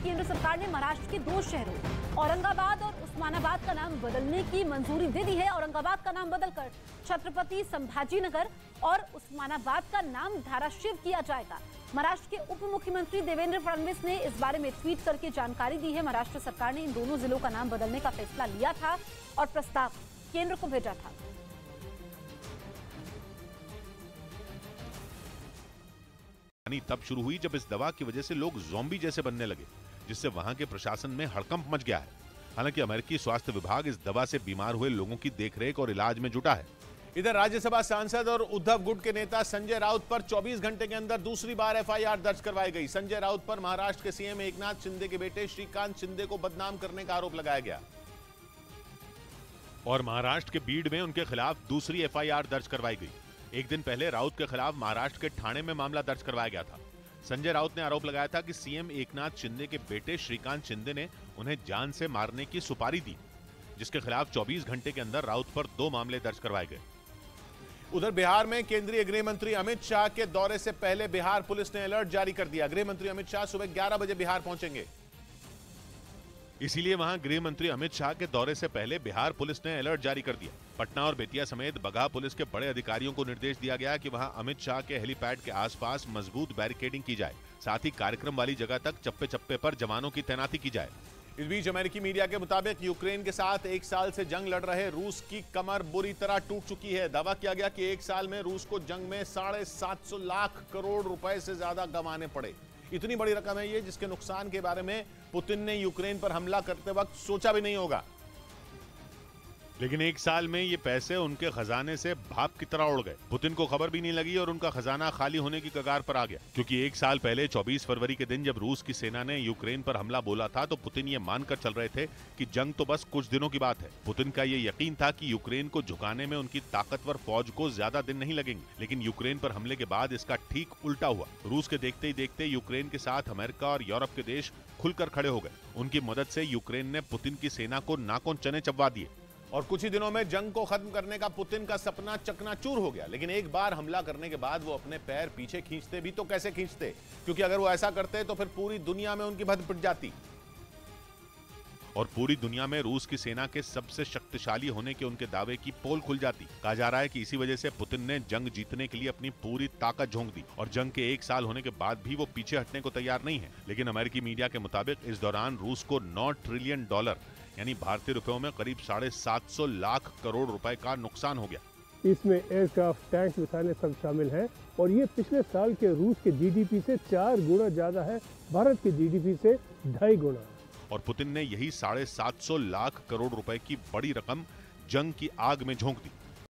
केंद्र सरकार ने महाराष्ट्र के 2 शहरों औरंगाबाद और उस्मानाबाद का नाम बदलने की मंजूरी दे दी है। औरंगाबाद का नाम बदलकर छत्रपति संभाजीनगर और उस्मानाबाद का नाम धाराशिव किया जाएगा। महाराष्ट्र के उप मुख्यमंत्री देवेंद्र फडणवीस ने इस बारे में ट्वीट करके जानकारी दी है। महाराष्ट्र सरकार ने इन दोनों जिलों का नाम बदलने का फैसला लिया था और प्रस्ताव केंद्र को भेजा था। तब शुरू हुई जब इस दवा की वजह से लोग ज़ॉम्बी जैसे बनने लगे, जिससे वहां के प्रशासन में हड़कंप मच गया है। हालांकि अमेरिकी स्वास्थ्य विभाग इस दवा से बीमार हुए लोगों की देखरेख और इलाज में जुटा है। इधर राज्यसभा सांसद और उद्धव गुट के नेता संजय राउत पर 24 घंटे के अंदर दूसरी बार एफआईआर दर्ज करवाई गई। संजय राउत पर महाराष्ट्र के सीएम एकनाथ शिंदे के बेटे श्रीकांत शिंदे को बदनाम करने का आरोप लगाया गया और महाराष्ट्र के बीड में उनके खिलाफ दूसरी एफआईआर दर्ज करवाई गई। एक दिन पहले राउत के खिलाफ महाराष्ट्र के ठाणे में मामला दर्ज करवाया गया था। संजय राउत ने आरोप लगाया था कि सीएम एकनाथ शिंदे के बेटे श्रीकांत शिंदे ने उन्हें जान से मारने की सुपारी दी, जिसके खिलाफ 24 घंटे के अंदर राउत पर 2 मामले दर्ज करवाए गए। उधर बिहार में केंद्रीय गृह मंत्री अमित शाह के दौरे से पहले बिहार पुलिस ने अलर्ट जारी कर दिया। गृह मंत्री अमित शाह सुबह 11 बजे बिहार पहुंचेंगे। इसीलिए वहां गृह मंत्री अमित शाह के दौरे से पहले बिहार पुलिस ने अलर्ट जारी कर दिया। पटना और बेतिया समेत बगहा पुलिस के बड़े अधिकारियों को निर्देश दिया गया कि वहां अमित शाह के हेलीपैड के आसपास मजबूत बैरिकेडिंग की जाए। साथ ही कार्यक्रम वाली जगह तक चप्पे चप्पे पर जवानों की तैनाती की जाए। इस बीच अमेरिकी मीडिया के मुताबिक यूक्रेन के साथ 1 साल से जंग लड़ रहे रूस की कमर बुरी तरह टूट चुकी है। दावा किया गया कि 1 साल में रूस को जंग में 750 लाख करोड़ रुपए से ज्यादा गंवाने पड़े। इतनी बड़ी रकम है ये, जिसके नुकसान के बारे में पुतिन ने यूक्रेन पर हमला करते वक्त सोचा भी नहीं होगा। लेकिन 1 साल में ये पैसे उनके खजाने से भाप की तरह उड़ गए। पुतिन को खबर भी नहीं लगी और उनका खजाना खाली होने की कगार पर आ गया। क्योंकि 1 साल पहले 24 फरवरी के दिन जब रूस की सेना ने यूक्रेन पर हमला बोला था तो पुतिन ये मानकर चल रहे थे कि जंग तो बस कुछ दिनों की बात है। पुतिन का ये यकीन था कि यूक्रेन को झुकाने में उनकी ताकतवर फौज को ज्यादा दिन नहीं लगेंगे। लेकिन यूक्रेन पर हमले के बाद इसका ठीक उल्टा हुआ। रूस के देखते ही देखते यूक्रेन के साथ अमेरिका और यूरोप के देश खुलकर खड़े हो गए। उनकी मदद से यूक्रेन ने पुतिन की सेना को नाकों चने चबवा दिए और कुछ ही दिनों में जंग को खत्म करने का पुतिन का सपना चकनाचूर हो गया। लेकिन एक बार हमला करने के बाद वो अपने पैर पीछे खींचते भी तो कैसे खींचते, क्योंकि अगर वो ऐसा करते तो फिर पूरी दुनिया में उनकी भद्द पिट जाती और पूरी दुनिया में रूस की सेना के सबसे शक्तिशाली होने के उनके दावे की पोल खुल जाती। कहा जा रहा है कि इसी वजह से पुतिन ने जंग जीतने के लिए अपनी पूरी ताकत झोंक दी और जंग के 1 साल होने के बाद भी वो पीछे हटने को तैयार नहीं है। लेकिन अमेरिकी मीडिया के मुताबिक इस दौरान रूस को $9 ट्रिलियन यानी भारतीय रुपयों में करीब 750 लाख करोड़ रुपए का नुकसान हो गया। इसमें एयरक्राफ्ट, टैंक, मिसाइलें सब शामिल हैं और ये पिछले साल के रूस के जीडीपी से 4 गुना ज्यादा है, भारत के जीडीपी से 2.5 गुना। और पुतिन ने यही 750 लाख करोड़ रुपए की बड़ी रकम जंग की आग में झोंक दी।